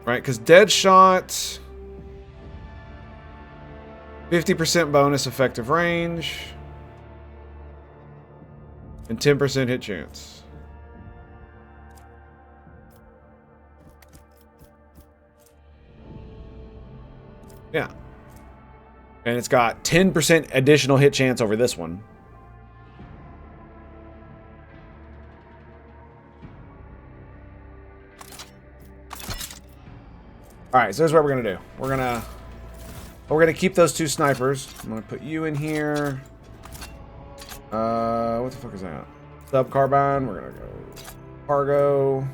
Right, because dead shot, 50% bonus effective range, and 10% hit chance. Yeah. And it's got 10% additional hit chance over this one. Alright, so here's what we're gonna do. We're gonna keep those two snipers. I'm gonna put you in here. What the fuck is that? Sub carbine. We're gonna go cargo.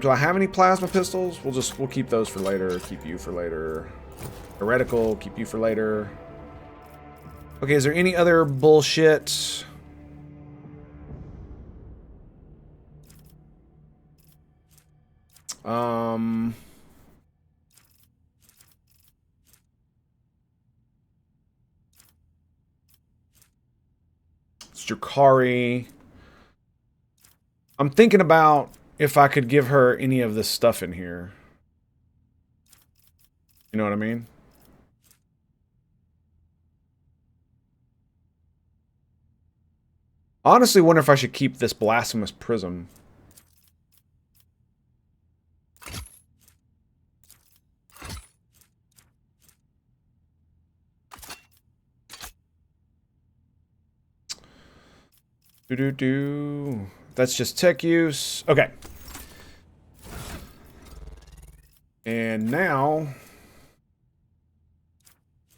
Do I have any plasma pistols? We'll keep those for later. Keep you for later. Heretical, keep you for later. Okay, is there any other bullshit? It's Jakari. I'm thinking about if I could give her any of this stuff in here. You know what I mean? Honestly, wonder if I should keep this blasphemous prism. That's just tech use. Okay. And now,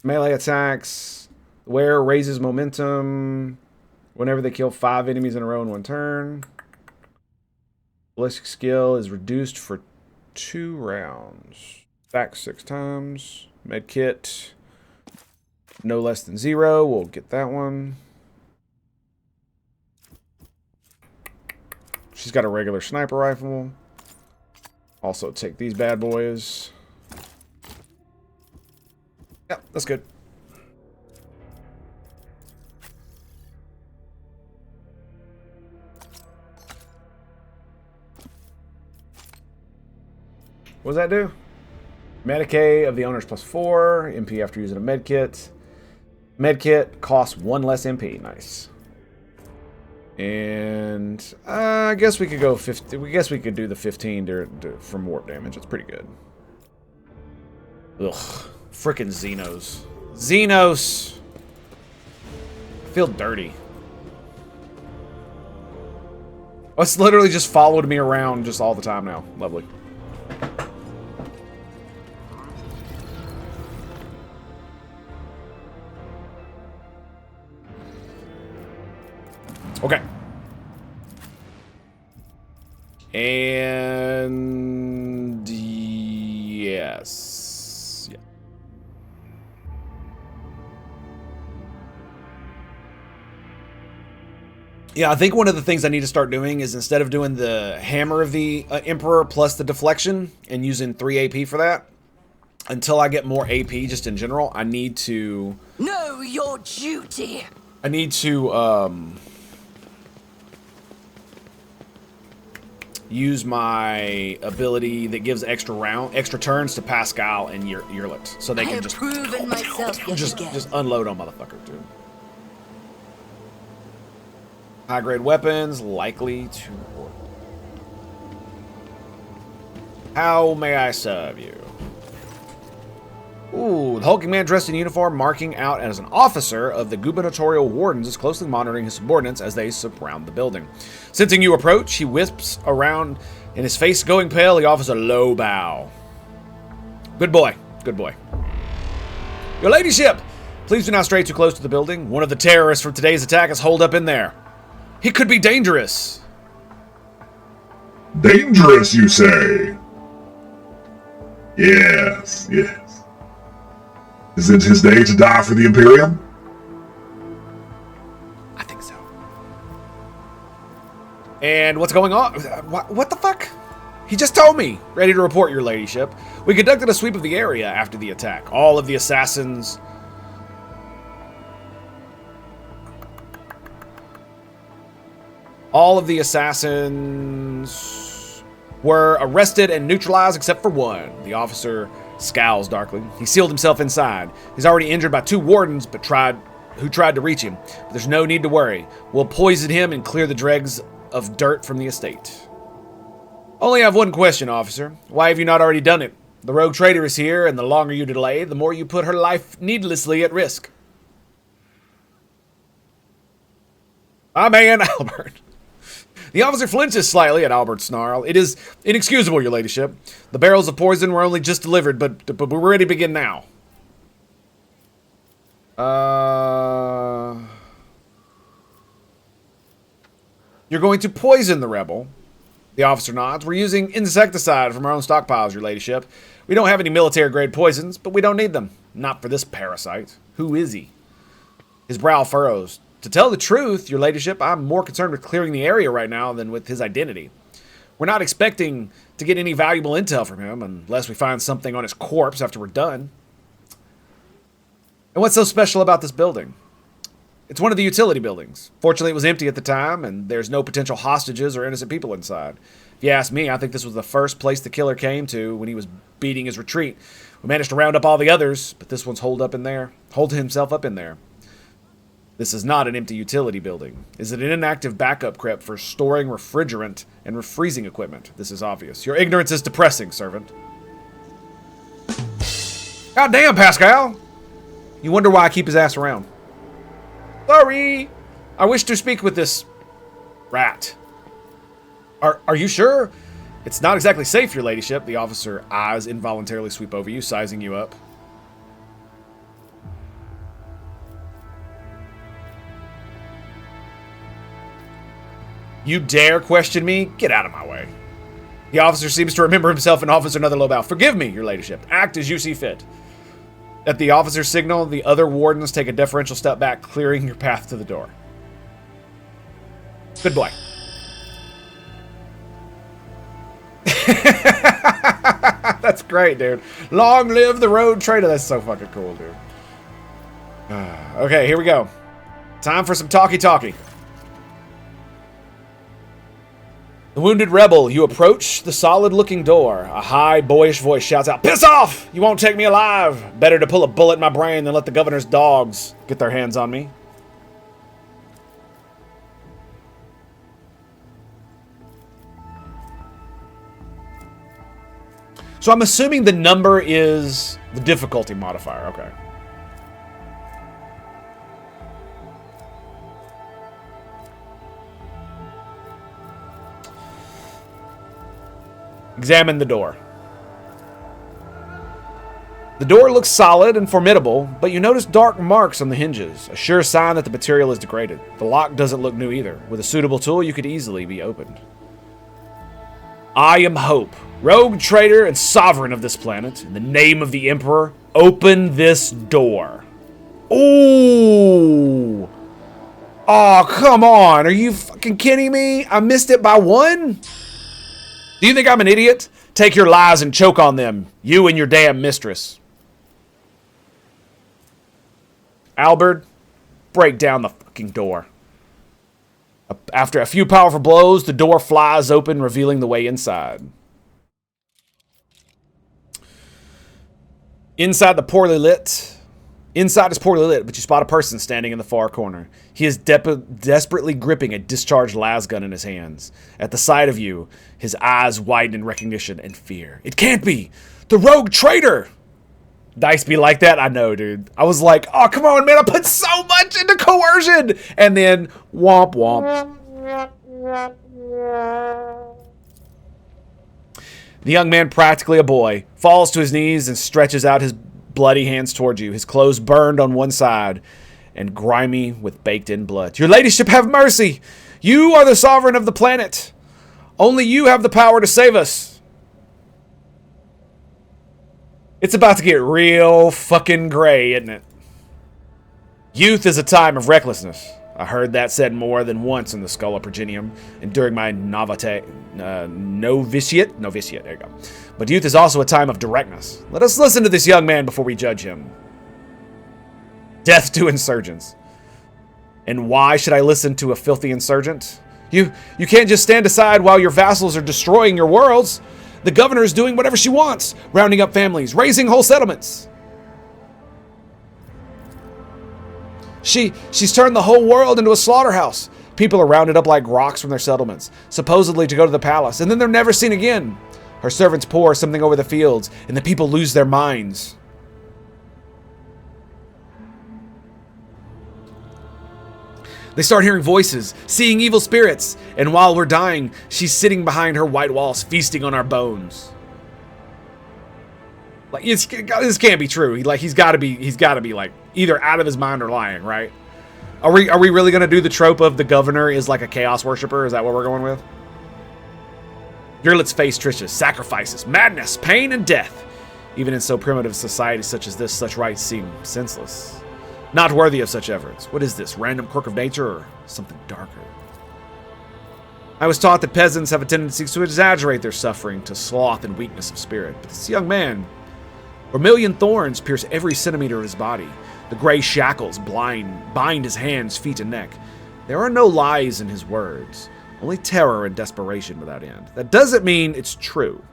melee attacks. Wear raises momentum whenever they kill 5 enemies in a row in one turn. Ballistic skill is reduced for 2 rounds. Back 6 times. Medkit. No less than 0. We'll get that one. She's got a regular sniper rifle. Also take these bad boys. Yep, that's good. What does that do? Medicae of the owners plus 4. MP after using a medkit. Medkit costs 1 less MP. Nice. And I guess we could go 50. We guess we could do the 15 from warp damage. It's pretty good. Ugh, frickin' Xenos. Xenos. I feel dirty. Oh, it's literally just followed me around just all the time now. Lovely. Okay. And yes. Yeah. Yeah, I think one of the things I need to start doing is instead of doing the Hammer of the Emperor plus the deflection and using 3 AP for that, until I get more AP just in general, I need to... Know your duty! I need to, use my ability that gives extra turns to Pascal and Yearlet, so they can just proven myself just unload on motherfucker, dude. High grade weapons likely to work. How may I serve you? Ooh, the hulking man dressed in uniform, marking out as an officer of the gubernatorial wardens, is closely monitoring his subordinates as they surround the building. Sensing you approach, he wisps around, and his face going pale, he offers a low bow. Good boy, good boy. Your ladyship, please do not stray too close to the building. One of the terrorists from today's attack is holed up in there. He could be dangerous. Dangerous, you say? Yes, yes. Is it his day to die for the Imperium? I think so. And what's going on? What the fuck? He just told me. Ready to report, your ladyship. We conducted a sweep of the area after the attack. All of the assassins... All of the assassins were arrested and neutralized except for one. The officer scowls darkly. He sealed himself inside. He's already injured by 2 wardens who tried to reach him. But there's no need to worry. We'll poison him and clear the dregs of dirt from the estate. Only have one question, officer. Why have you not already done it? The rogue traitor is here, and the longer you delay, the more you put her life needlessly at risk. My man, Albert. The officer flinches slightly at Albert's snarl. It is inexcusable, your ladyship. The barrels of poison were only just delivered, but we're ready to begin now. You're going to poison the rebel. The officer nods. We're using insecticide from our own stockpiles, your ladyship. We don't have any military-grade poisons, but we don't need them. Not for this parasite. Who is he? His brow furrows. To tell the truth, your ladyship, I'm more concerned with clearing the area right now than with his identity. We're not expecting to get any valuable intel from him unless we find something on his corpse after we're done. And what's so special about this building? It's one of the utility buildings. Fortunately, it was empty at the time, and there's no potential hostages or innocent people inside. If you ask me, I think this was the first place the killer came to when he was beating his retreat. We managed to round up all the others, but this one's holed himself up in there. This is not an empty utility building. Is it an inactive backup crypt for storing refrigerant and refreezing equipment? This is obvious. Your ignorance is depressing, servant. God damn, Pascal! You wonder why I keep his ass around. Sorry! I wish to speak with this rat. Are you sure? It's not exactly safe, your ladyship. The officer eyes involuntarily sweep over you, sizing you up. You dare question me? Get out of my way. The officer seems to remember himself and offers another low bow. Forgive me, your ladyship. Act as you see fit. At the officer's signal, the other wardens take a deferential step back, clearing your path to the door. Good boy. That's great, dude. Long live the road traitor. That's so fucking cool, dude. Okay, here we go. Time for some talkie-talkie. The wounded rebel, you approach the solid-looking door. A high, boyish voice shouts out, "Piss off! You won't take me alive! Better to pull a bullet in my brain than let the governor's dogs get their hands on me." So I'm assuming the number is the difficulty modifier. Okay. Examine the door. The door looks solid and formidable, but you notice dark marks on the hinges, a sure sign that the material is degraded. The lock doesn't look new either. With a suitable tool, you could easily be opened. I am Hope, rogue traitor and sovereign of this planet. In the name of the Emperor, open this door. Ooh! Oh, come on. Are you fucking kidding me? I missed it by 1? Do you think I'm an idiot? Take your lies and choke on them. You and your damn mistress. Albert, break down the fucking door. After a few powerful blows, the door flies open, revealing the way inside. Inside is poorly lit, but you spot a person standing in the far corner. He is desperately gripping a discharged las gun in his hands. At the sight of you, his eyes widen in recognition and fear. It can't be! The rogue traitor! Dice be like that? I know, dude. I was like, oh, come on, man, I put so much into coercion! And then, womp womp. The young man, practically a boy, falls to his knees and stretches out his bloody hands towards you, his clothes burned on one side and grimy with baked-in blood. Your ladyship, have mercy! You are the sovereign of the planet. Only you have the power to save us. It's about to get real fucking gray, isn't it? Youth is a time of recklessness. I heard that said more than once in the Schola Progenium and during my novitiate, there you go. But youth is also a time of directness. Let us listen to this young man before we judge him. Death to insurgents. And why should I listen to a filthy insurgent? You can't just stand aside while your vassals are destroying your worlds. The governor is doing whatever she wants, rounding up families, raising whole settlements. She's turned the whole world into a slaughterhouse. People are rounded up like rocks from their settlements, supposedly to go to the palace, and then they're never seen again. Her servants pour something over the fields, and the people lose their minds. They start hearing voices, seeing evil spirits, and while we're dying, she's sitting behind her white walls, feasting on our bones. Like, this can't be true. He's got to be like either out of his mind or lying, right? Are we really gonna do the trope of the governor is like a chaos worshiper? Is that what we're going with? Let's face Trisha, sacrifices, madness, pain, and death. Even in so primitive a society such as this, such rites seem senseless. Not worthy of such efforts. What is this, random quirk of nature or something darker? I was taught that peasants have a tendency to exaggerate their suffering to sloth and weakness of spirit. But this young man, vermilion thorns pierce every centimeter of his body. The gray shackles bind his hands, feet, and neck. There are no lies in his words. Only terror and desperation without end. That doesn't mean it's true.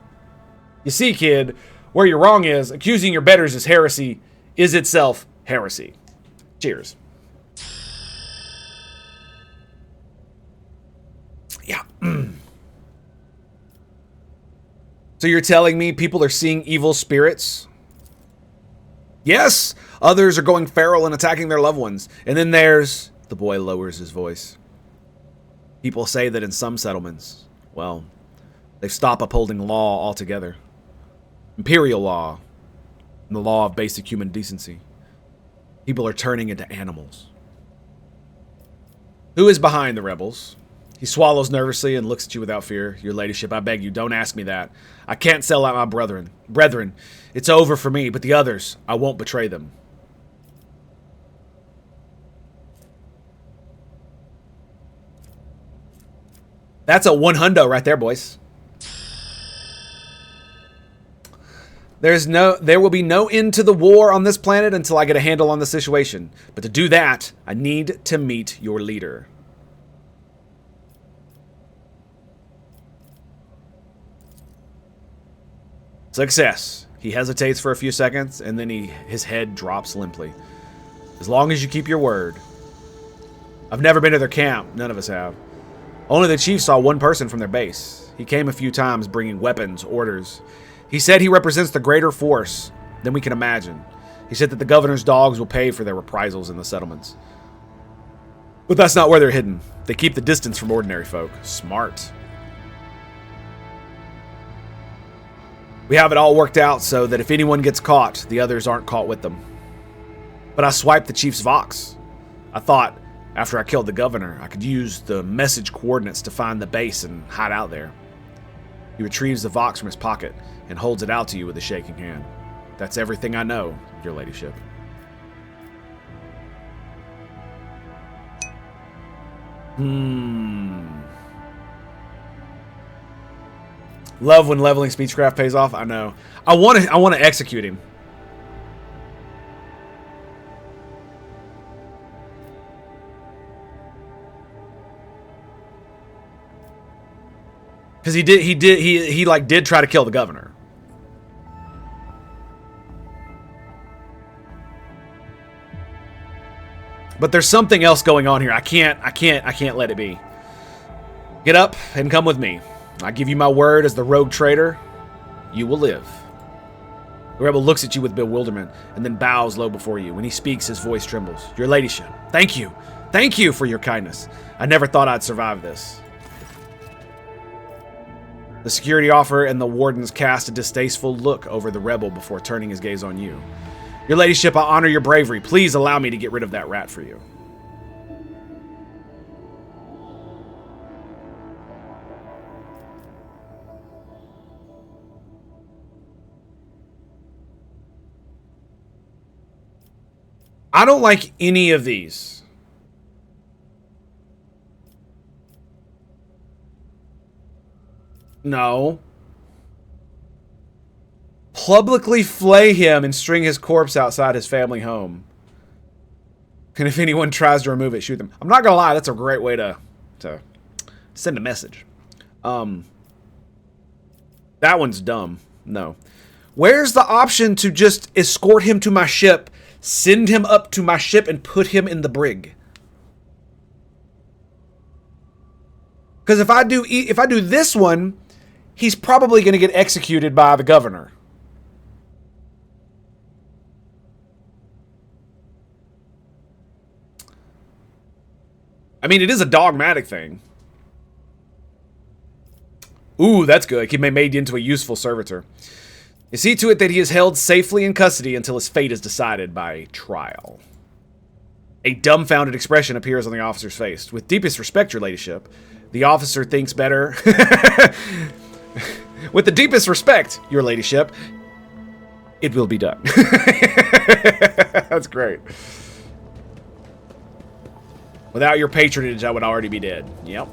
You see, kid, where you're wrong is, accusing your betters is heresy is itself heresy. Cheers. Yeah. So you're telling me people are seeing evil spirits? Yes, others are going feral and attacking their loved ones. And then there's... The boy lowers his voice. People say that in some settlements, well, they stop upholding law altogether. Imperial law, and the law of basic human decency. People are turning into animals. Who is behind the rebels? He swallows nervously and looks at you without fear. Your ladyship, I beg you, don't ask me that. I can't sell out my brethren. It's over for me, but the others, I won't betray them. That's a 100 right there, boys. There will be no end to the war on this planet until I get a handle on the situation. But to do that, I need to meet your leader. Success. He hesitates for a few seconds, and then his head drops limply. As long as you keep your word. I've never been to their camp. None of us have. Only the chief saw one person from their base. He came a few times bringing weapons, orders. He said he represents the greater force than we can imagine. He said that the governor's dogs will pay for their reprisals in the settlements. But that's not where they're hidden. They keep the distance from ordinary folk. Smart. We have it all worked out so that if anyone gets caught, the others aren't caught with them. But I swiped the chief's Vox. I thought, after I killed the governor, I could use the message coordinates to find the base and hide out there. He retrieves the Vox from his pocket and holds it out to you with a shaking hand. That's everything I know, your ladyship. Love when leveling speechcraft pays off. I know. I want to execute him. Because he did try to kill the governor. But there's something else going on here. I can't let it be. Get up and come with me. I give you my word as the rogue traitor. You will live. The rebel looks at you with bewilderment and then bows low before you. When he speaks, his voice trembles. Your ladyship, thank you. Thank you for your kindness. I never thought I'd survive this. The security officer and the wardens cast a distasteful look over the rebel before turning his gaze on you. Your ladyship, I honor your bravery. Please allow me to get rid of that rat for you. I don't like any of these. No. Publicly flay him and string his corpse outside his family home. And if anyone tries to remove it, shoot them. I'm not gonna lie, that's a great way to Send a message. That one's dumb. No. Where's the option to just escort him to my ship, send him up to my ship, and put him in the brig? Because if I do this one, he's probably going to get executed by the governor. I mean, it is a dogmatic thing. Ooh, that's good. He may be made into a useful servitor. You see to it that he is held safely in custody until his fate is decided by trial. A dumbfounded expression appears on the officer's face. With deepest respect, your ladyship, the officer thinks better. With the deepest respect, your ladyship, it will be done. That's great. Without your patronage, I would already be dead. Yep.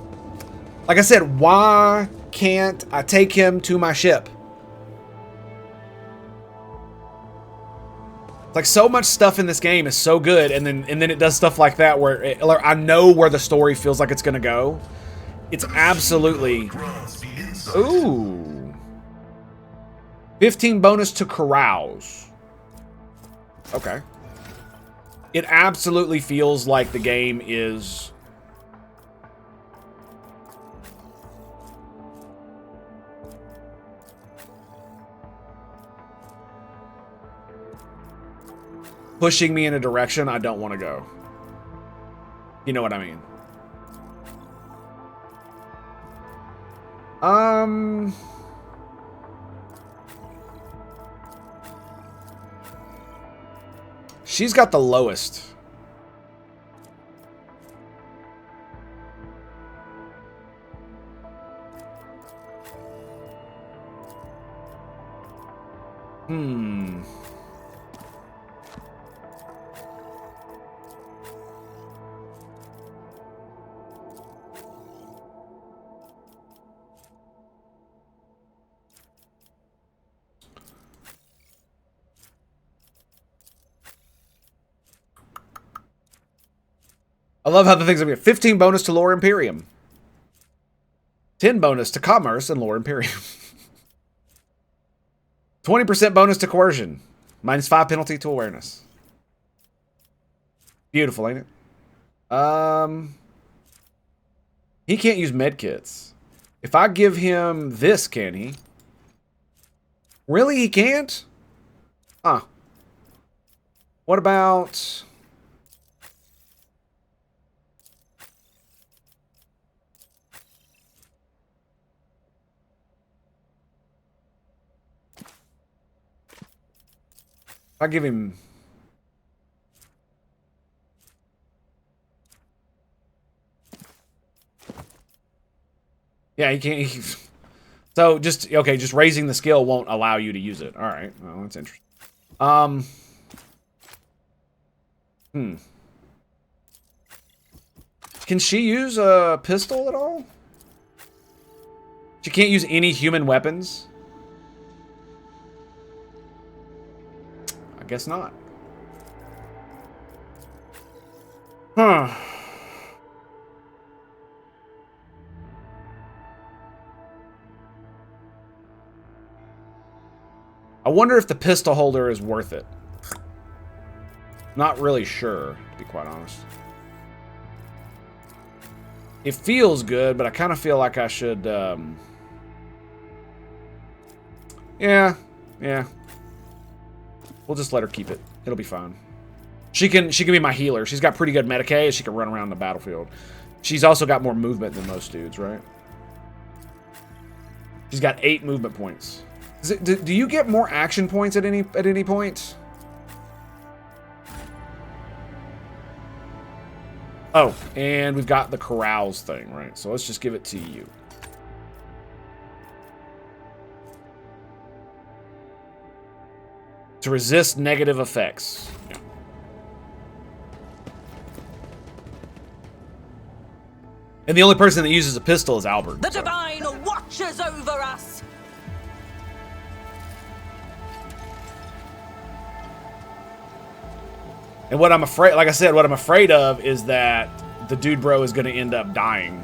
Like I said, why can't I take him to my ship? Like, so much stuff in this game is so good, and then it does stuff like that where I know where the story feels like it's gonna go. It's absolutely... Ooh. 15 bonus to carouse. Okay. It absolutely feels like the game is... pushing me in a direction I don't want to go. You know what I mean? She's got the lowest. I love how the things are going to be 15 bonus to Lore Imperium. 10 bonus to Commerce and Lore Imperium. 20% bonus to Coercion. -5 penalty to Awareness. Beautiful, ain't it? He can't use medkits. If I give him this, can he? Really, he can't? Huh. What about... I give him... Yeah, he can't... So, just... Okay, just raising the skill won't allow you to use it. Alright, well, that's interesting. Can she use a pistol at all? She can't use any human weapons? Guess not. Huh. I wonder if the pistol holder is worth it. Not really sure, to be quite honest. It feels good, but I kind of feel like I should, Yeah. We'll just let her keep it. It'll be fine. She can be my healer. She's got pretty good Medicaid, and she can run around the battlefield. She's also got more movement than most dudes, right? She's got 8 movement points. Do you get more action points at any point? Oh, and we've got the carouse thing, right? So let's just give it to you. To resist negative effects. Yeah. And the only person that uses a pistol is Albert. The Divine watches over us. And what I'm afraid, like I said, what I'm afraid of is that the dude bro is going to end up dying.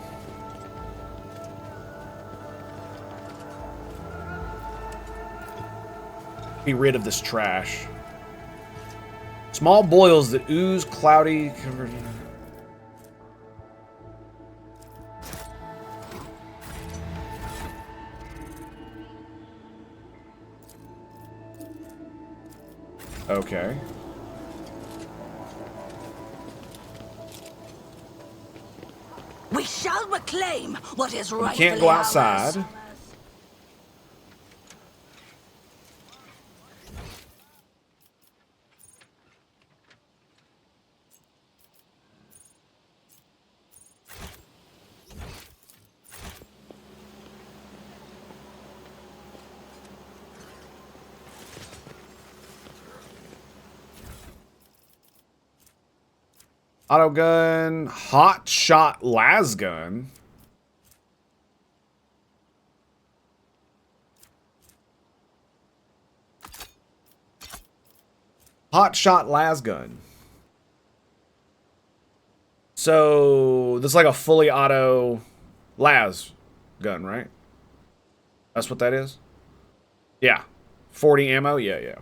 Be rid of this trash. Small boils that ooze cloudy. Okay. We shall reclaim what is We rightfully can't go ours. outside. Auto gun, hot shot las gun. Hot shot las gun. So this is like a fully auto las gun, right? That's what that is? Yeah. 40 ammo? Yeah, yeah.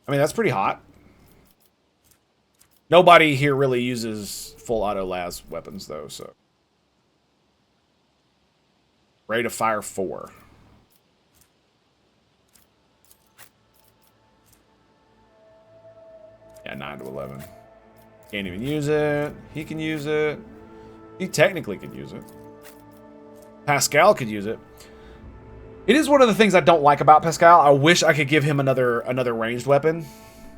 I mean, that's pretty hot. Nobody here really uses full auto las weapons, though, so. Rate of fire 4. Yeah, 9 to 11. Can't even use it. He can use it. He technically could use it. Pascal could use it. It is one of the things I don't like about Pascal. I wish I could give him another ranged weapon.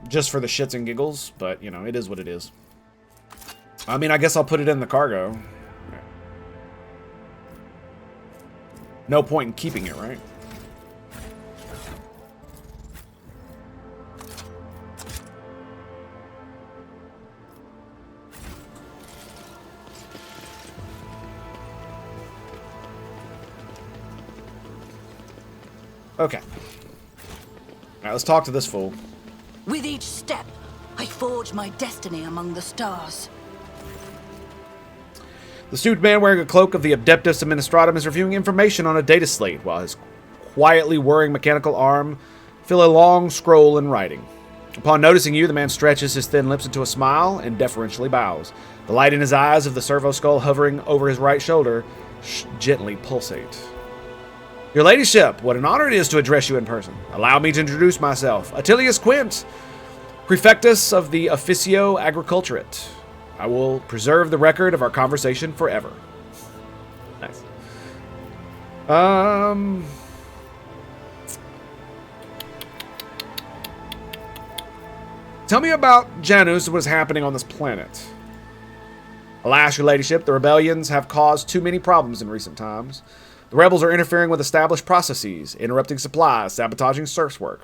Just for the shits and giggles, but, you know, it is what it is. I mean, I guess I'll put it in the cargo. No point in keeping it, right? Okay. Alright, let's talk to this fool. With each step, I forge my destiny among the stars. The stupid man wearing a cloak of the Adeptus Administratum is reviewing information on a data slate while his quietly whirring mechanical arm fill a long scroll in writing. Upon noticing you, the man stretches his thin lips into a smile and deferentially bows. The light in his eyes of the servo skull hovering over his right shoulder gently pulsate. Your ladyship, what an honor it is to address you in person. Allow me to introduce myself. Attilius Quint, Prefectus of the Officio Agriculturate. I will preserve the record of our conversation forever. Nice. Tell me about Xenos and what is happening on this planet. Alas, your ladyship, the rebellions have caused too many problems in recent times. The rebels are interfering with established processes, interrupting supplies, sabotaging serfs' work.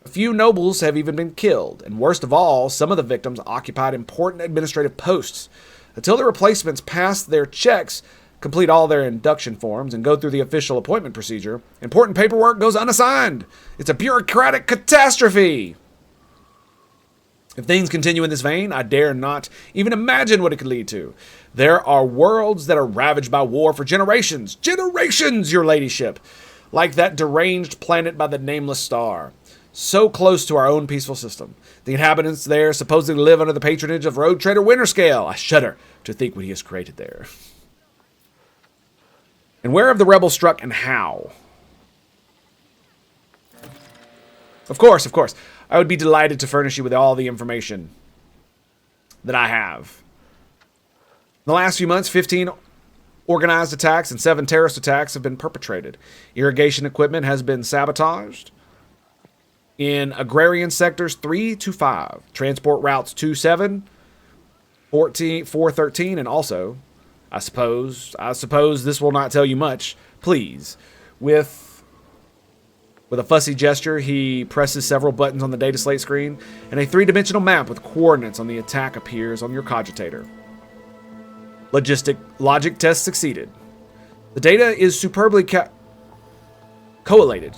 A few nobles have even been killed, and worst of all, some of the victims occupied important administrative posts. Until the replacements pass their checks, complete all their induction forms, and go through the official appointment procedure, important paperwork goes unassigned. It's a bureaucratic catastrophe. If things continue in this vein, I dare not even imagine what it could lead to. There are worlds that are ravaged by war for generations. Generations, your ladyship! Like that deranged planet by the nameless star. So close to our own peaceful system. The inhabitants there supposedly live under the patronage of rogue trader Winterscale. I shudder to think what he has created there. And where have the rebels struck and how? Of course. I would be delighted to furnish you with all the information that I have. In the last few months, 15 organized attacks and 7 terrorist attacks have been perpetrated. Irrigation equipment has been sabotaged in agrarian sectors 3 to 5, transport routes 27, 14, 413, and also, I suppose this will not tell you much. Please, with a fussy gesture, he presses several buttons on the data slate screen, and a 3-dimensional map with coordinates on the attack appears on your cogitator. Logic test succeeded. The data is superbly collated,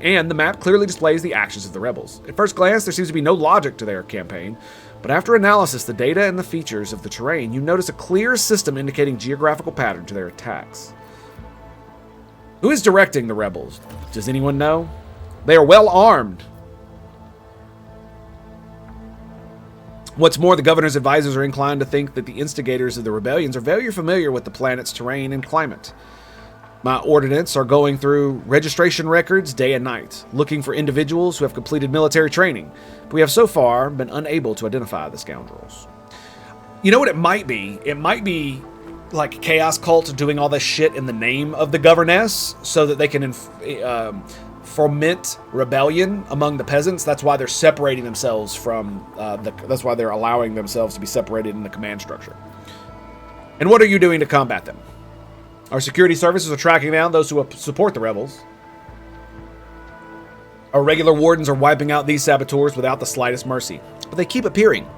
and the map clearly displays the actions of the rebels. At first glance, there seems to be no logic to their campaign, but after analysis, the data and the features of the terrain, you notice a clear system indicating geographical pattern to their attacks. Who is directing the rebels? Does anyone know? They are well armed. What's more, the governor's advisors are inclined to think that the instigators of the rebellions are very familiar with the planet's terrain and climate. My ordnance are going through registration records day and night, looking for individuals who have completed military training, but we have so far been unable to identify the scoundrels. You know what it might be? It might be like Chaos Cult doing all this shit in the name of the governess so that they can foment rebellion among the peasants. That's why they're separating themselves from that's why they're allowing themselves to be separated in the command structure. And what are you doing to combat them? Our security services are tracking down those who support the rebels. Our regular wardens are wiping out these saboteurs without the slightest mercy, but they keep appearing.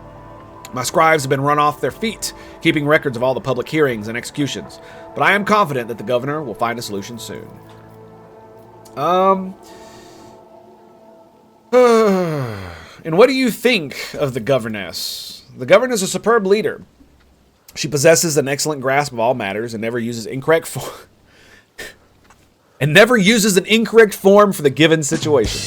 My scribes have been run off their feet, keeping records of all the public hearings and executions, but I am confident that the governor will find a solution soon. And what do you think of the governess? The governess is a superb leader. She possesses an excellent grasp of all matters and never uses an incorrect form for the given situation.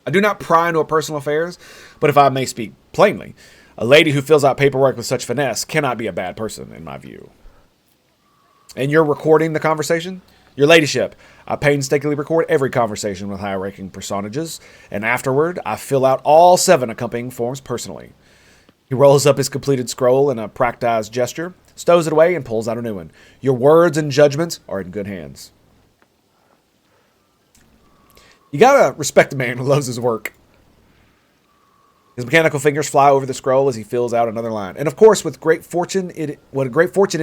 I do not pry into her personal affairs, but if I may speak plainly, a lady who fills out paperwork with such finesse cannot be a bad person, in my view. And you're recording the conversation? Your ladyship, I painstakingly record every conversation with high-ranking personages, and afterward, I fill out all 7 accompanying forms personally. He rolls up his completed scroll in a practiced gesture, stows it away, and pulls out a new one. Your words and judgments are in good hands. You gotta respect a man who loves his work. His mechanical fingers fly over the scroll as he fills out another line. And of course, what a great fortune it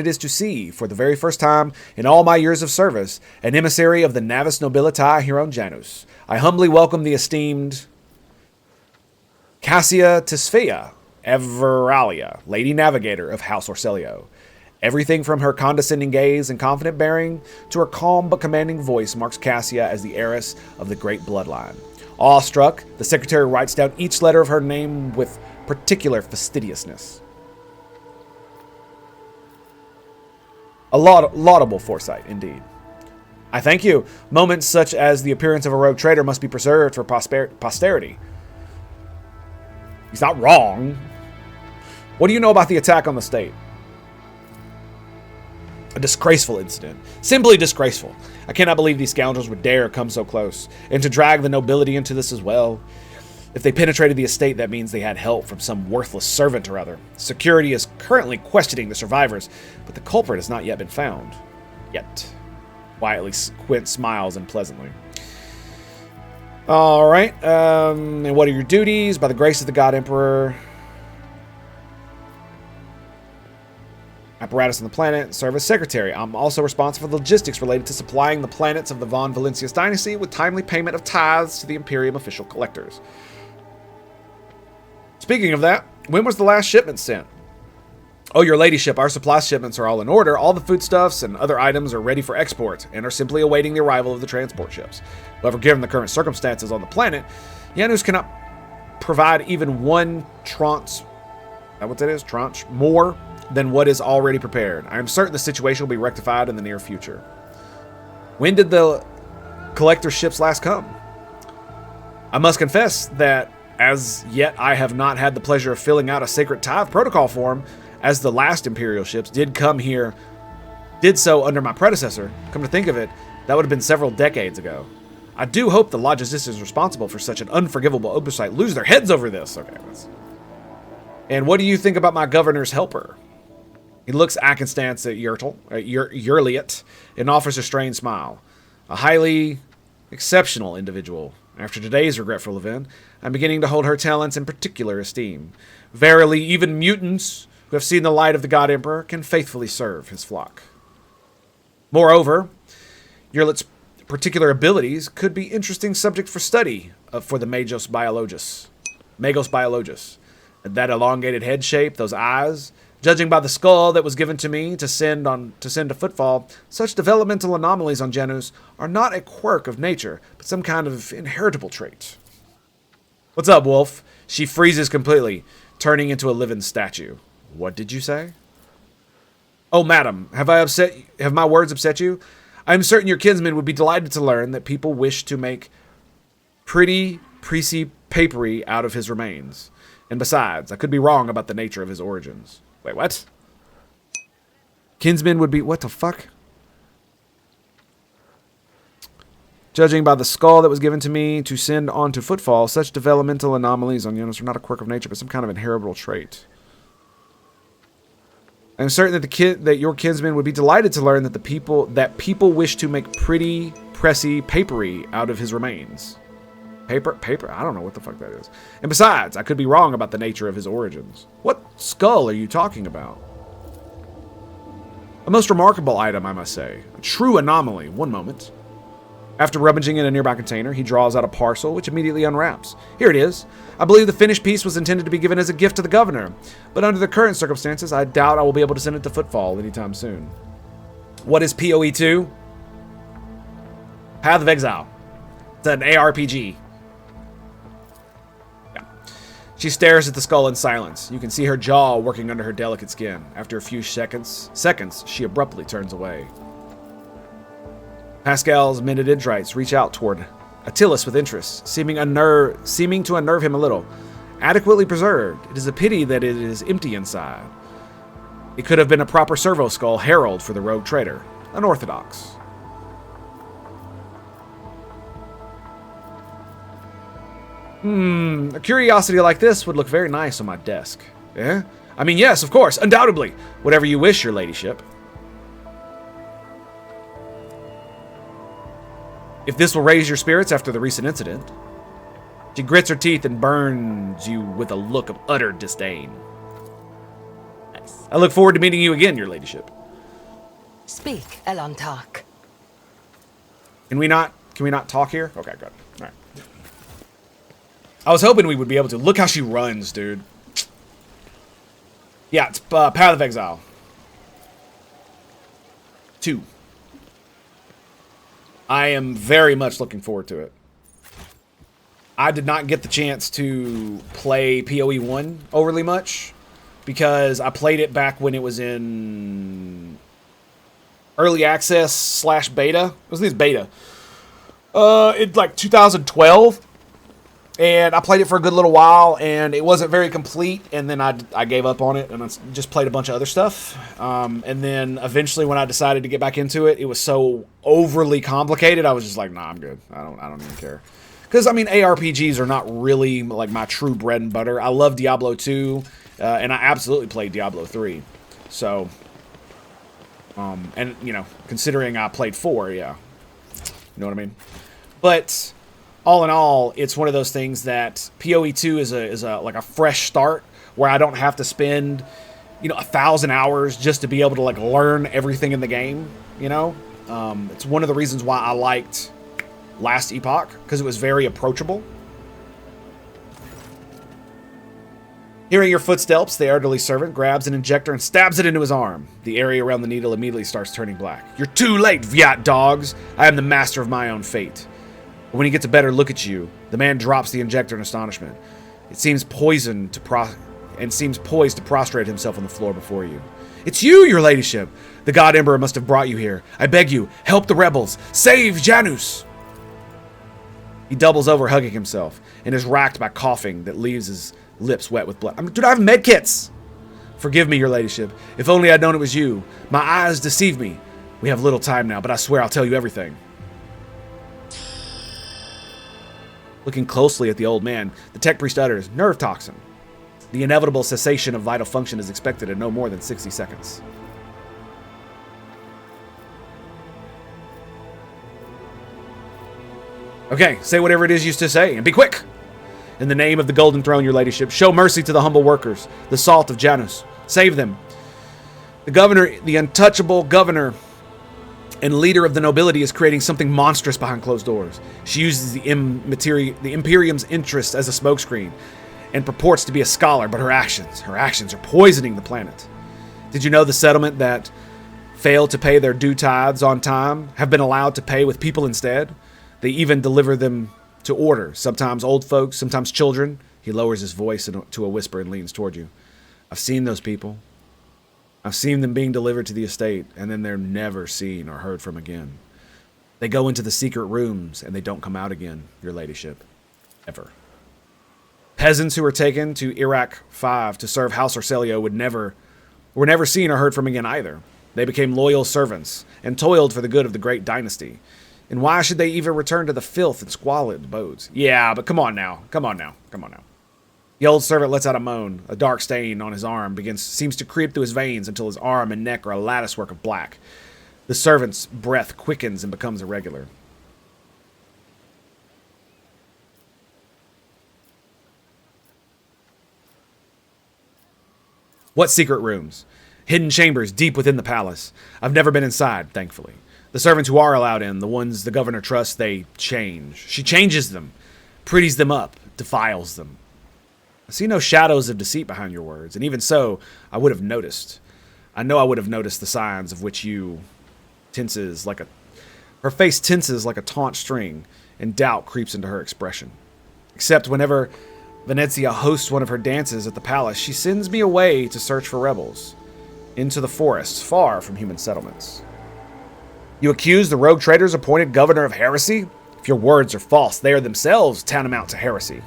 is to see, for the very first time in all my years of service, an emissary of the Navis Nobilitae here on Janus. I humbly welcome the esteemed Cassia Tisphea Everalia, Lady Navigator of House Orselio. Everything from her condescending gaze and confident bearing to her calm but commanding voice marks Cassia as the heiress of the great bloodline. Awestruck, the secretary writes down each letter of her name with particular fastidiousness. A laudable foresight, indeed. I thank you. Moments such as the appearance of a rogue traitor must be preserved for posterity. He's not wrong. What do you know about the attack on the state? A disgraceful incident. Simply disgraceful. I cannot believe these scoundrels would dare come so close, and to drag the nobility into this as well. If they penetrated the estate, that means they had help from some worthless servant or other. Security is currently questioning the survivors, but the culprit has not yet been found. Yet. Quietly, Quint smiles unpleasantly. Alright, and what are your duties? By the grace of the God Emperor. Apparatus on the planet, service secretary. I'm also responsible for the logistics related to supplying the planets of the Von Valentius dynasty with timely payment of tithes to the Imperium official collectors. Speaking of that, when was the last shipment sent? Oh, your ladyship, our supply shipments are all in order. All the foodstuffs and other items are ready for export and are simply awaiting the arrival of the transport ships. However, given the current circumstances on the planet, Janus cannot provide even one tranche, tranche, more than what is already prepared. I am certain the situation will be rectified in the near future. When did the collector ships last come? I must confess that as yet I have not had the pleasure of filling out a sacred tithe protocol form, as the last Imperial ships did so under my predecessor. Come to think of it, that would have been several decades ago. I do hope the logisticians responsible for such an unforgivable oversight lose their heads over this. Okay, and what do you think about my governor's helper? He looks askance at Yerliot and offers a strange smile. A highly exceptional individual. After today's regretful event, I'm beginning to hold her talents in particular esteem. Verily, even mutants who have seen the light of the God Emperor can faithfully serve his flock. Moreover, Yerlit's particular abilities could be interesting subject for study for the Magos Biologus. That elongated head shape, those eyes. Judging by the skull that was given to me to send a footfall, such developmental anomalies on Janus are not a quirk of nature, but some kind of inheritable trait. What's up, Wolf? She freezes completely, turning into a living statue. What did you say? Oh, madam, have my words upset you? I am certain your kinsman would be delighted to learn that people wish to make pretty precy papery out of his remains. And besides, I could be wrong about the nature of his origins. Wait, what? Kinsmen would be... What the fuck? Judging by the skull that was given to me to send on to Footfall, such developmental anomalies on Xenos are not a quirk of nature, but some kind of inheritable trait. I'm certain that your kinsmen would be delighted to learn that people wish to make pretty, pressy papery out of his remains. Paper? I don't know what the fuck that is. And besides, I could be wrong about the nature of his origins. What skull are you talking about? A most remarkable item, I must say. A true anomaly. One moment. After rummaging in a nearby container, he draws out a parcel, which immediately unwraps. Here it is. I believe the finished piece was intended to be given as a gift to the governor, but under the current circumstances, I doubt I will be able to send it to Footfall anytime soon. What is PoE 2? Path of Exile. It's an ARPG. Yeah. She stares at the skull in silence. You can see her jaw working under her delicate skin. After a few seconds, she abruptly turns away. Pascal's mended dendrites reach out toward Attilas with interest, seeming to unnerve him a little. Adequately preserved, it is a pity that it is empty inside. It could have been a proper servo skull herald for the rogue traitor, unorthodox. A curiosity like this would look very nice on my desk. Eh? I mean, yes, of course, undoubtedly. Whatever you wish, your ladyship. If this will raise your spirits after the recent incident. She grits her teeth and burns you with a look of utter disdain. Nice. I look forward to meeting you again, your ladyship. Speak, Elantark. Can we not talk here? Okay, good. All right. I was hoping we would be able to. Look how she runs, dude. Yeah, it's Path of Exile 2. I am very much looking forward to it. I did not get the chance to play PoE 1 overly much because I played it back when it was in early access / beta. It was this beta. It's like 2012. And I played it for a good little while, and it wasn't very complete, and then I gave up on it, and I just played a bunch of other stuff. And then eventually when I decided to get back into it, it was so overly complicated, I was just like, nah, I'm good. I don't even care. Because, I mean, ARPGs are not really, like, my true bread and butter. I love Diablo 2, and I absolutely played Diablo 3. So, and, you know, considering I played 4, yeah. You know what I mean? But all in all, it's one of those things that PoE 2 is like a fresh start where I don't have to spend, 1,000 hours just to be able to like learn everything in the game. It's one of the reasons why I liked Last Epoch, because it was very approachable. Hearing your footsteps, the elderly servant grabs an injector and stabs it into his arm. The area around the needle immediately starts turning black. You're too late, Viat dogs! I am the master of my own fate. When he gets a better look at you, the man drops the injector in astonishment. It seems poised to prostrate himself on the floor before you. It's you, your ladyship! The God Emperor must have brought you here. I beg you, help the rebels! Save Janus! He doubles over, hugging himself, and is racked by coughing that leaves his lips wet with blood. Dude, I have medkits! Forgive me, your ladyship. If only I'd known it was you. My eyes deceive me. We have little time now, but I swear I'll tell you everything. Looking closely at the old man, the tech priest utters, nerve toxin. The inevitable cessation of vital function is expected in no more than 60 seconds. Okay, say whatever it is you used to say, and be quick! In the name of the Golden Throne, your ladyship, show mercy to the humble workers, the salt of Janus. Save them. The governor, the untouchable governor and leader of the nobility, is creating something monstrous behind closed doors. She uses the Imperium's interest as a smokescreen and purports to be a scholar, but her actions are poisoning the planet. Did you know the settlement that failed to pay their due tithes on time have been allowed to pay with people instead? They even deliver them to order, sometimes old folks, sometimes children. He lowers his voice to a whisper and leans toward you. I've seen those people. I've seen them being delivered to the estate, and then they're never seen or heard from again. They go into the secret rooms, and they don't come out again, your ladyship. ever. Peasants who were taken to Iraq 5 to serve House Orselio were never seen or heard from again either. They became loyal servants and toiled for the good of the great dynasty. And why should they even return to the filth and squalid abodes? Yeah, but come on now. The old servant lets out a moan. A dark stain on his arm seems to creep through his veins until his arm and neck are a latticework of black. The servant's breath quickens and becomes irregular. What secret rooms? Hidden chambers deep within the palace. I've never been inside, thankfully. The servants who are allowed in, the ones the governor trusts, they change. She changes them, pretties them up, defiles them. I see no shadows of deceit behind your words, and even so, I would have noticed. I know I would have noticed the signs of which you tenses like a... Her face tenses like a taut string, and doubt creeps into her expression. Except whenever Venezia hosts one of her dances at the palace, she sends me away to search for rebels, into the forests, far from human settlements. You accuse the rogue traitors appointed governor of heresy? If your words are false, they are themselves tantamount to heresy.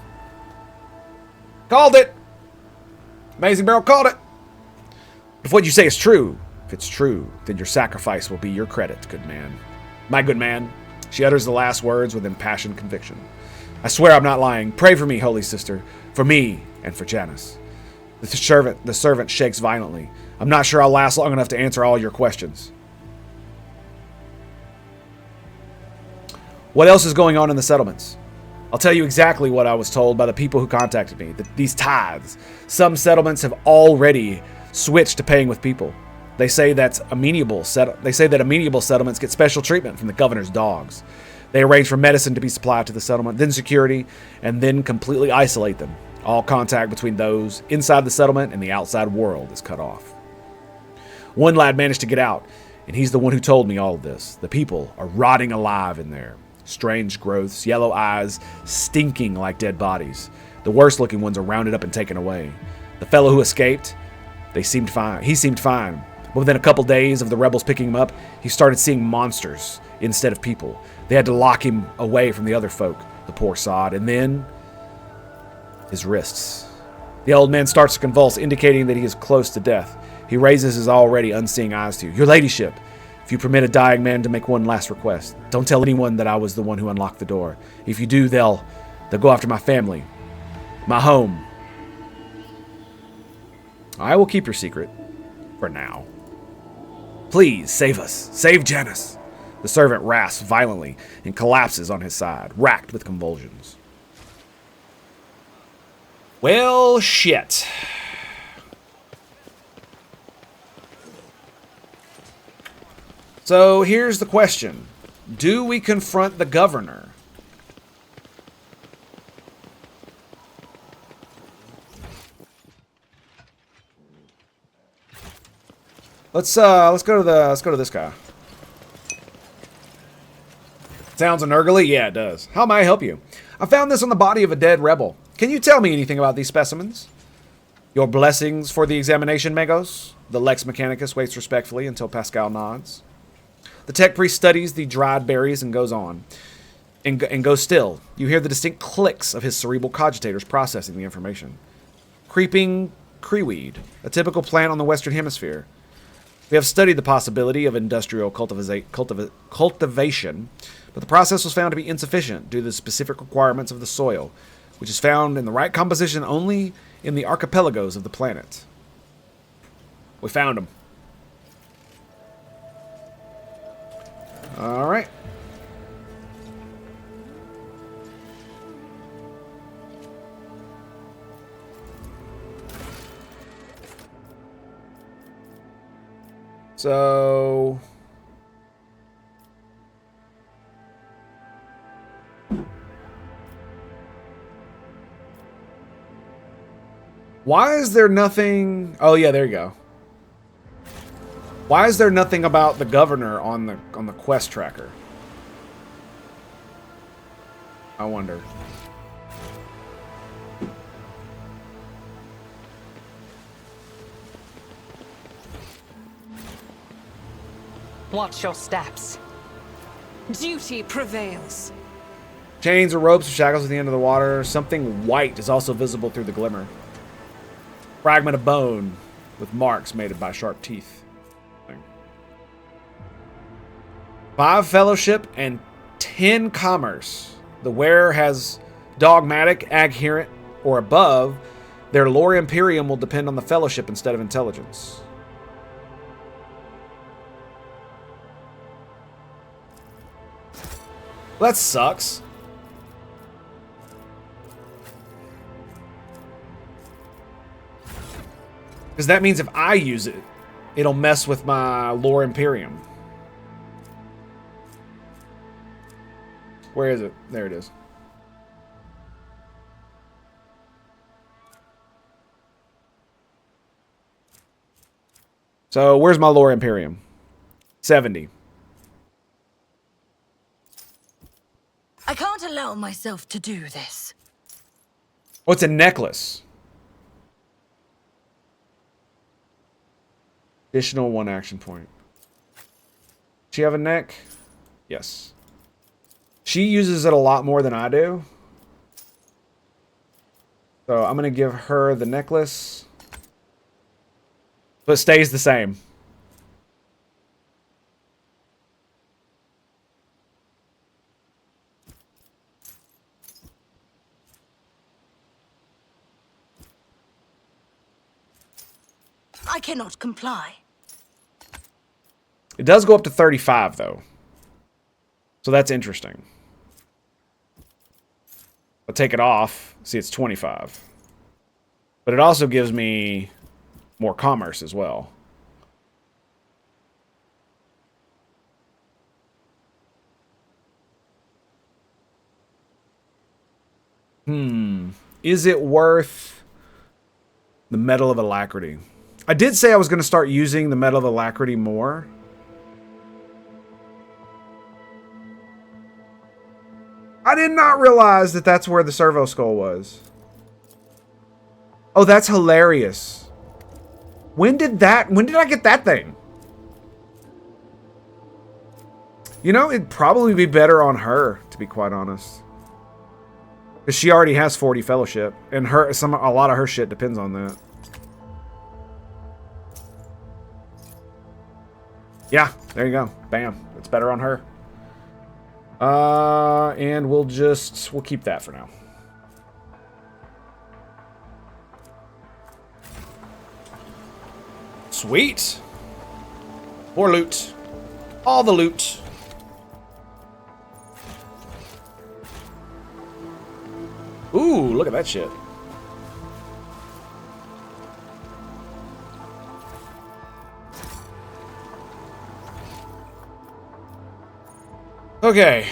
Called it! Amazing Barrel called it! But if what you say is true, if it's true, then your sacrifice will be your credit, good man. My good man. She utters the last words with impassioned conviction. I swear I'm not lying. Pray for me, holy sister. For me and for Janice. The servant shakes violently. I'm not sure I'll last long enough to answer all your questions. What else is going on in the settlements? I'll tell you exactly what I was told by the people who contacted me. These tithes. Some settlements have already switched to paying with people. They say that amenable settlements get special treatment from the governor's dogs. They arrange for medicine to be supplied to the settlement, then security, and then completely isolate them. All contact between those inside the settlement and the outside world is cut off. One lad managed to get out, and he's the one who told me all of this. The people are rotting alive in there. Strange growths, yellow eyes, stinking like dead bodies. The worst-looking ones are rounded up and taken away. The fellow who escaped, he seemed fine. But within a couple days of the rebels picking him up, he started seeing monsters instead of people. They had to lock him away from the other folk, the poor sod. And then, his wrists. The old man starts to convulse, indicating that he is close to death. He raises his already unseeing eyes to you. Your ladyship, if you permit a dying man to make one last request, don't tell anyone that I was the one who unlocked the door. If you do, they'll go after my family, my home. I will keep your secret, for now. Please, save us. Save Janice. The servant rasps violently and collapses on his side, racked with convulsions. Well, shit. So here's the question. Do we confront the governor? Let's go to this guy. Sounds unergly? Yeah, it does. How may I help you? I found this on the body of a dead rebel. Can you tell me anything about these specimens? Your blessings for the examination, Megos? The Lex Mechanicus waits respectfully until Pascal nods. The tech priest studies the dried berries and goes on. And goes still. You hear the distinct clicks of his cerebral cogitators processing the information. Creeping creeweed, a typical plant on the Western Hemisphere. We have studied the possibility of industrial cultivation, but the process was found to be insufficient due to the specific requirements of the soil, which is found in the right composition only in the archipelagos of the planet. We found them. All right. So... why is there nothing... oh, yeah, there you go. Why is there nothing about the governor on the quest tracker? I wonder. Watch your steps. Duty prevails. Chains or ropes or shackles at the end of the water. Something white is also visible through the glimmer. Fragment of bone with marks made by sharp teeth. 5 fellowship and 10 commerce. The wearer has dogmatic, adherent, or above. Their lore imperium will depend on the fellowship instead of intelligence. Well, that sucks. Because that means if I use it, it'll mess with my lore imperium. Where is it? There it is. So, where's my lore imperium? 70. I can't allow myself to do this. Oh, it's a necklace. Additional 1 action point. Does she have a neck? Yes. She uses it a lot more than I do. So I'm going to give her the necklace. But it stays the same. I cannot comply. It does go up to 35, though. So that's interesting. I'll take it off. See, it's 25. But it also gives me more commerce as well. Is it worth the Medal of Alacrity? I did say I was going to start using the Medal of Alacrity more. I did not realize that that's where the servo skull was. Oh, that's hilarious. When did I get that thing? You know, it'd probably be better on her, to be quite honest. Because she already has 40 fellowship. And a lot of her shit depends on that. Yeah, there you go. Bam. It's better on her. And we'll keep that for now. Sweet. More loot. All the loot. Ooh, look at that shit. Okay.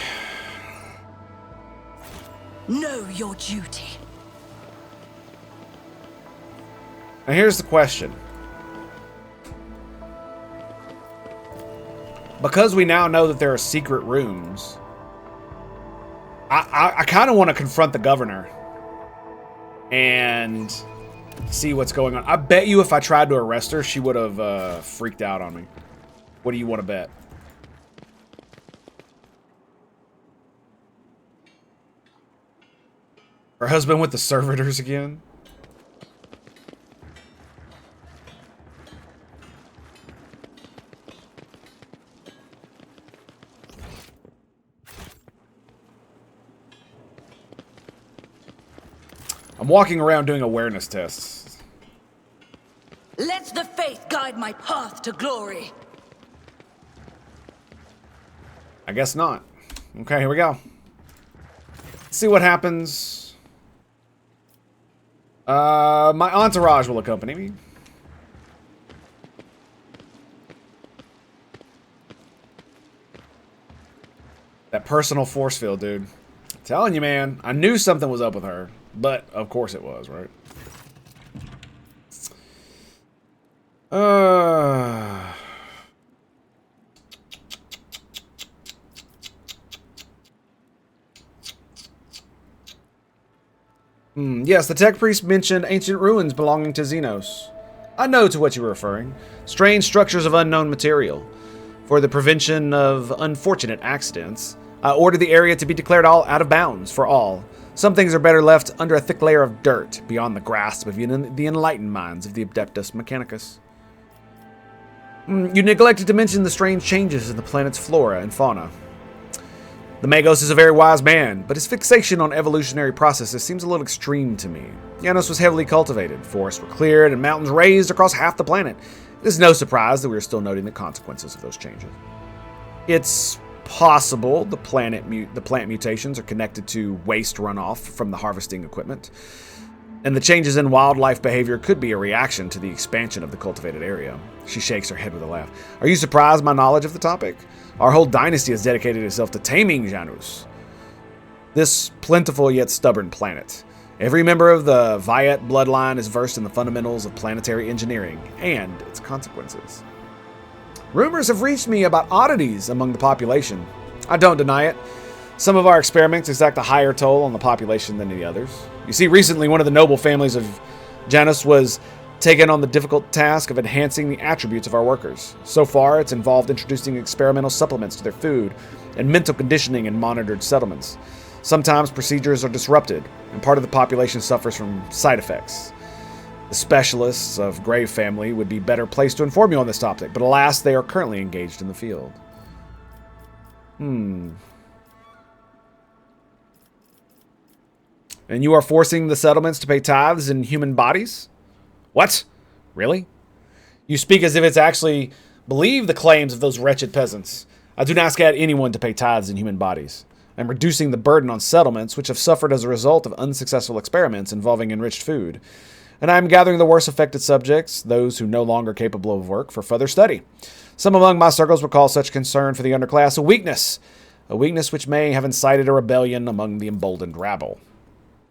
Know your duty. Now here's the question. Because we now know that there are secret rooms, I kind of want to confront the governor and see what's going on. I bet you if I tried to arrest her, she would have freaked out on me. What do you want to bet? Her husband with the servitors again? I'm walking around doing awareness tests. Let the faith guide my path to glory. I guess not. Okay, here we go. Let's see what happens. My entourage will accompany me. That personal force field, dude. I'm telling you, man. I knew something was up with her. But, of course it was, right? Yes, the tech priest mentioned ancient ruins belonging to Xenos. I know to what you're referring. Strange structures of unknown material. For the prevention of unfortunate accidents, I ordered the area to be declared all out of bounds for all. Some things are better left under a thick layer of dirt, beyond the grasp of the enlightened minds of the Adeptus Mechanicus. You neglected to mention the strange changes in the planet's flora and fauna. The Magos is a very wise man, but his fixation on evolutionary processes seems a little extreme to me. Xenos was heavily cultivated, forests were cleared, and mountains raised across half the planet. It is no surprise that we are still noting the consequences of those changes. It's possible the plant mutations are connected to waste runoff from the harvesting equipment, and the changes in wildlife behavior could be a reaction to the expansion of the cultivated area. She shakes her head with a laugh. Are you surprised by my knowledge of the topic? Our whole dynasty has dedicated itself to taming Xenos, this plentiful yet stubborn planet. Every member of the Viet bloodline is versed in the fundamentals of planetary engineering and its consequences. Rumors have reached me about oddities among the population. I don't deny it. Some of our experiments exact a higher toll on the population than the others. You see, recently one of the noble families of Xenos was taken on the difficult task of enhancing the attributes of our workers. So far, it's involved introducing experimental supplements to their food and mental conditioning in monitored settlements. Sometimes procedures are disrupted, and part of the population suffers from side effects. The specialists of Grave family would be better placed to inform you on this topic, but alas, they are currently engaged in the field. And you are forcing the settlements to pay tithes in human bodies? What? Really? You speak as if it's actually believe the claims of those wretched peasants. I do not ask anyone to pay tithes in human bodies. I'm reducing the burden on settlements which have suffered as a result of unsuccessful experiments involving enriched food. And I am gathering the worst affected subjects, those who no longer capable of work, for further study. Some among my circles would call such concern for the underclass a weakness which may have incited a rebellion among the emboldened rabble.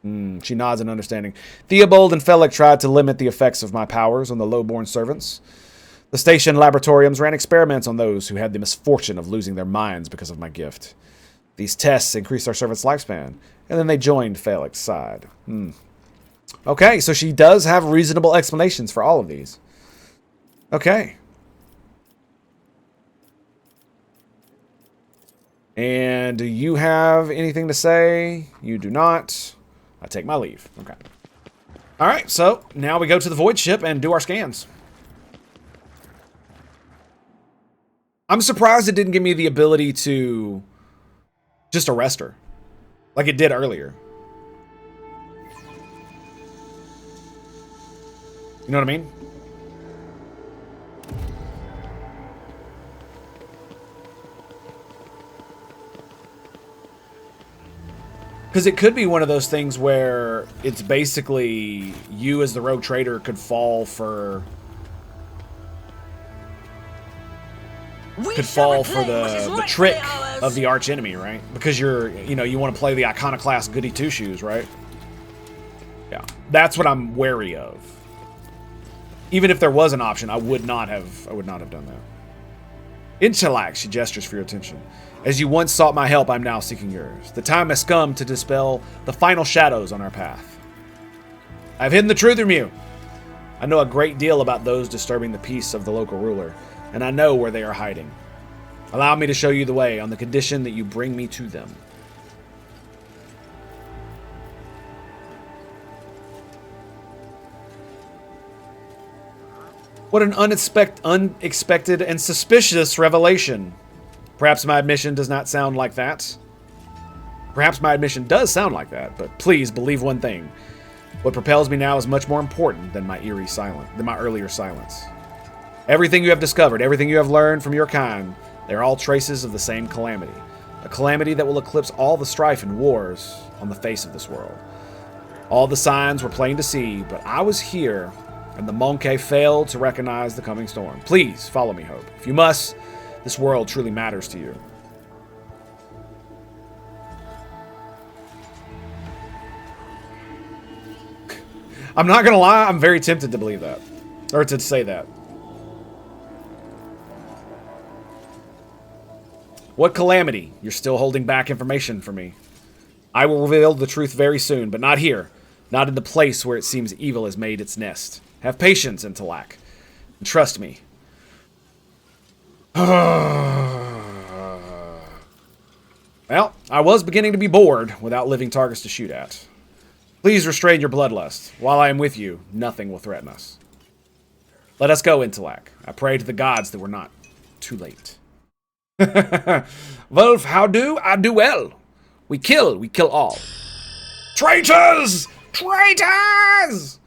She nods in understanding. Theobald and Felix tried to limit the effects of my powers on the low-born servants. The station laboratoriums ran experiments on those who had the misfortune of losing their minds because of my gift. These tests increased our servants' lifespan, and then they joined Felix's side. Okay, so she does have reasonable explanations for all of these. Okay. And do you have anything to say? You do not. I take my leave. Okay. All right, so now we go to the Void Ship and do our scans. I'm surprised it didn't give me the ability to just arrest her like it did earlier. You know what I mean? Because it could be one of those things where it's basically you as the rogue trader could fall for the trick of the arch enemy, right? Because you want to play the iconoclast goody two shoes, right? Yeah, that's what I'm wary of. Even if there was an option, I would not have done that. Intellect, she gestures for your attention. As you once sought my help, I'm now seeking yours. The time has come to dispel the final shadows on our path. I've hidden the truth from you. I know a great deal about those disturbing the peace of the local ruler, and I know where they are hiding. Allow me to show you the way on the condition that you bring me to them. What an unexpected and suspicious revelation. Perhaps my admission does not sound like that. Perhaps my admission does sound like that, but please believe one thing. What propels me now is much more important than my earlier silence. Everything you have discovered, everything you have learned from your kind, they are all traces of the same calamity. A calamity that will eclipse all the strife and wars on the face of this world. All the signs were plain to see, but I was here, and the Monkey failed to recognize the coming storm. Please, follow me, Hope. If you must, this world truly matters to you. I'm not gonna lie, I'm very tempted to believe that. Or to say that. What calamity? You're still holding back information from me. I will reveal the truth very soon, but not here. Not in the place where it seems evil has made its nest. Have patience, Intellect. And trust me. Well, I was beginning to be bored without living targets to shoot at. Please restrain your bloodlust. While I am with you, nothing will threaten us. Let us go, Intellect. I pray to the gods that we're not too late. Wolf, how do? I do well. We kill all. Traitors! Traitors!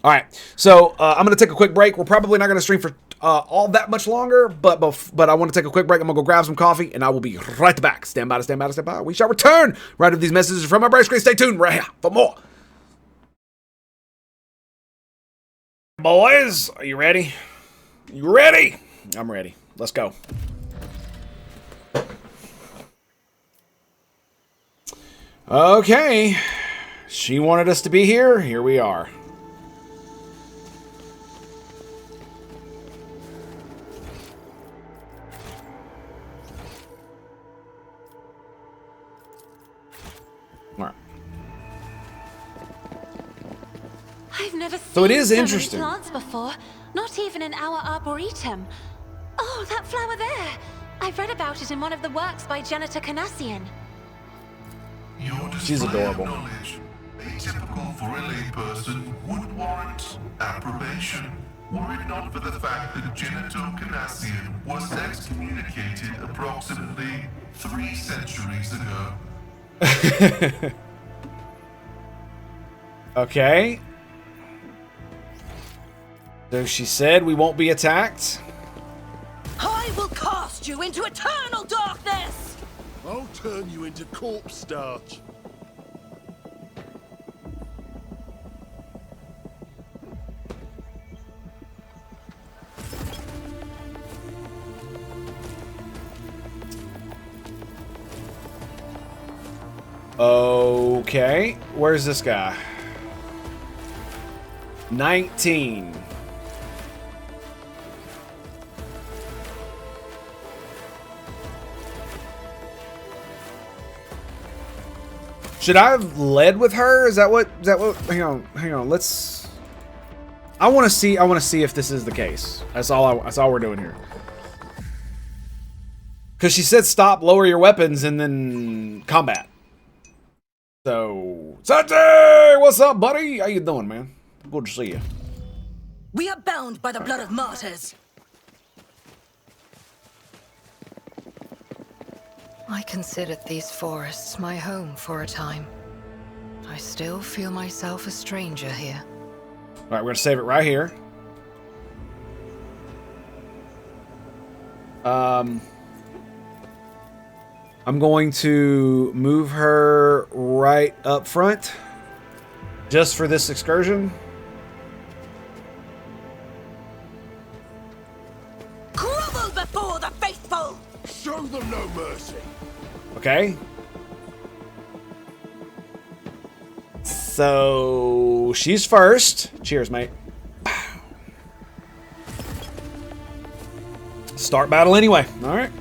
Alright, so I'm going to take a quick break. We're probably not going to stream for all that much longer, but I want to take a quick break. I'm going to go grab some coffee, and I will be right back. Stand by to stand by to stand by. We shall return right after these messages from my brain screen. Stay tuned right here for more. Boys, are you ready? You ready? I'm ready. Let's go. Okay. She wanted us to be here. Here we are. I've never So it is seen interesting. So many plants before, not even in our arboretum. Oh, that flower there! I've read about it in one of the works by Janitor Canassian. She's adorable. Knowledge, atypical for a layperson, would warrant approbation, were it not for the fact that Janitor Canassian was excommunicated approximately 3 centuries ago. Okay. So she said we won't be attacked. I will cast you into eternal darkness! I'll turn you into corpse starch. Okay. Where's this guy? 19. Should I have led with her? Is that what hang on. I want to see if this is the case. That's all we're doing here. Cuz she said stop, lower your weapons and then combat. So, Santi, what's up, buddy? How you doing, man? Good to see you. We are bound by the blood of martyrs. I considered these forests my home for a time. I still feel myself a stranger here. All right, we're gonna save it right here. I'm going to move her right up front, just for this excursion. Grovel before the faithful! Show them no mercy. Okay. So she's first. Cheers, mate. Start battle anyway. All right.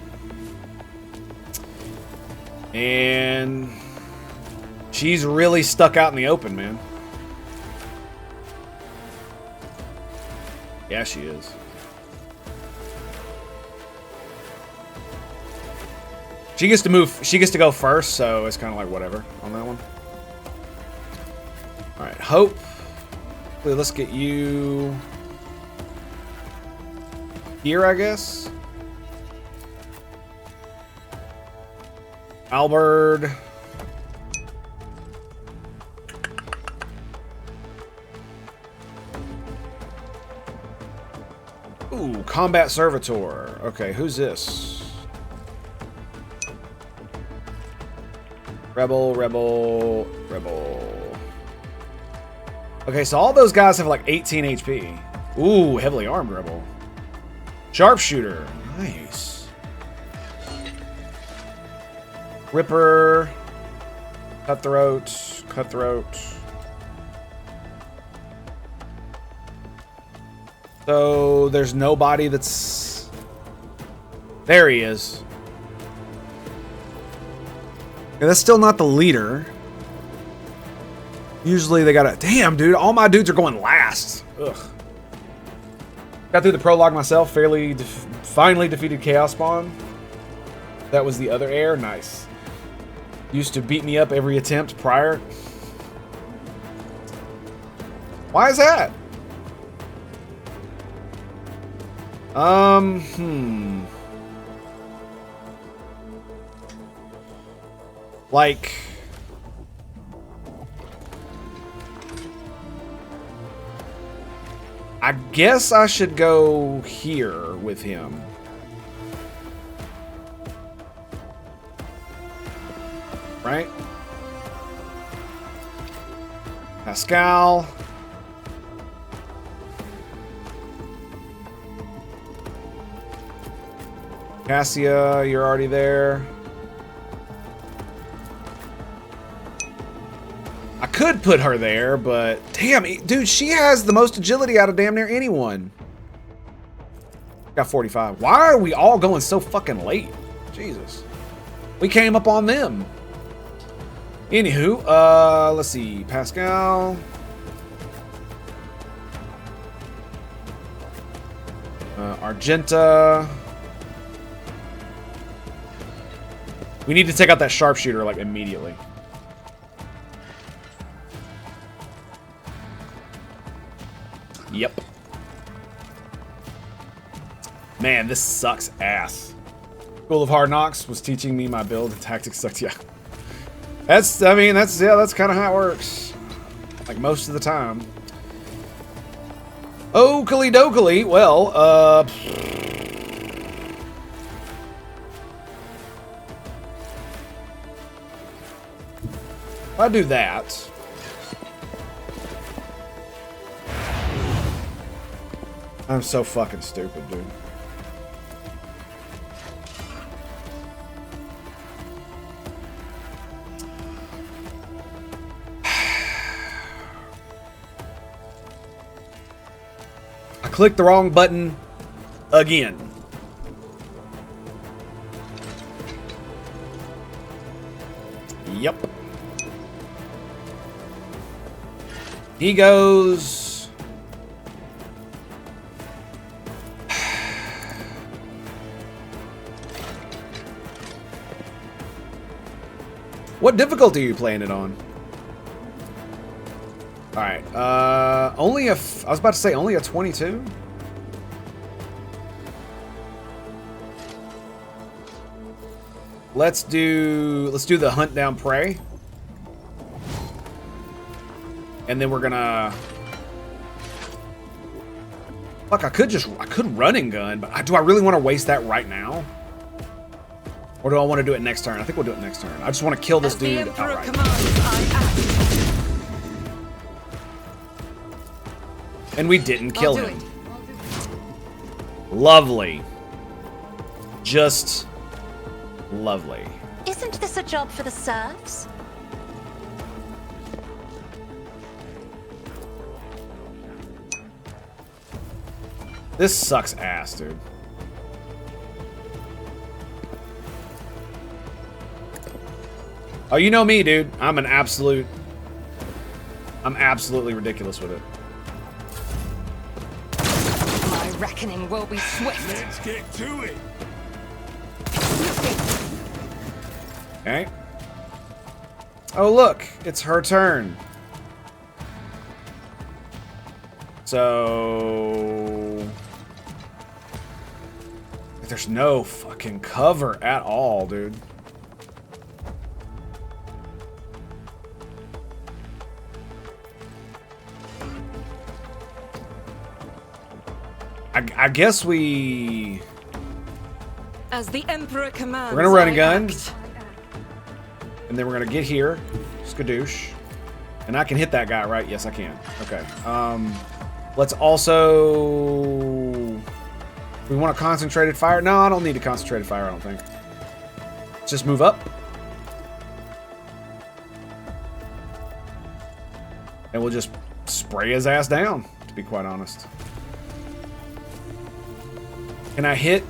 And she's really stuck out in the open, man. Yeah, she is. She gets to move. She gets to go first, so it's kind of like whatever on that one. All right, Hope. Let's get you here, I guess. Albert. Ooh, Combat Servitor. Okay, who's this? Rebel. Okay, so all those guys have like 18 HP. Ooh, heavily armed Rebel. Sharpshooter. Nice. Ripper. Cutthroat. So there's nobody that's... There he is. Yeah, that's still not the leader. Usually they gotta... Damn, dude. All my dudes are going last. Ugh. Got through the prologue myself. Finally defeated Chaos Spawn. That was the other heir? Nice. Used to beat me up every attempt prior. Why is that? Like... I guess I should go here with him. Right? Pascal. Cassia, you're already there. I could put her there, but damn, dude, she has the most agility out of damn near anyone. Got 45. Why are we all going so fucking late? Jesus. We came up on them. Anywho, let's see. Pascal. Argenta. We need to take out that sharpshooter, like, immediately. Yep. Man, this sucks ass. School of Hard Knocks was teaching me my build and tactics sucked. Yeah. That's kind of how it works. Like, most of the time. Oakley dokley. Well, if I do that. I'm so fucking stupid, dude. I clicked the wrong button again. Yep. He goes... What difficulty are you playing it on? Alright, only a... I was about to say only a 22? Let's do the hunt down prey. And then we're gonna... Fuck, I could run and gun, but do I really want to waste that right now? Or do I want to do it next turn? I think we'll do it next turn. I just want to kill this dude outright. And we didn't kill him. Lovely. Just lovely. Isn't this a job for the serfs? This sucks ass, dude. Oh, you know me, dude. I'm absolutely ridiculous with it. My reckoning will be swift. Let's get to it. Okay. Oh, look. It's her turn. So... There's no fucking cover at all, dude. I guess we... As the Emperor commands, We're gonna run a gun. act. And then we're gonna get here. Skadoosh. And I can hit that guy, right? Yes, I can. Okay. Let's also... We want a concentrated fire? No, I don't need a concentrated fire, I don't think. Let's just move up. And we'll just spray his ass down, to be quite honest. Can I hit?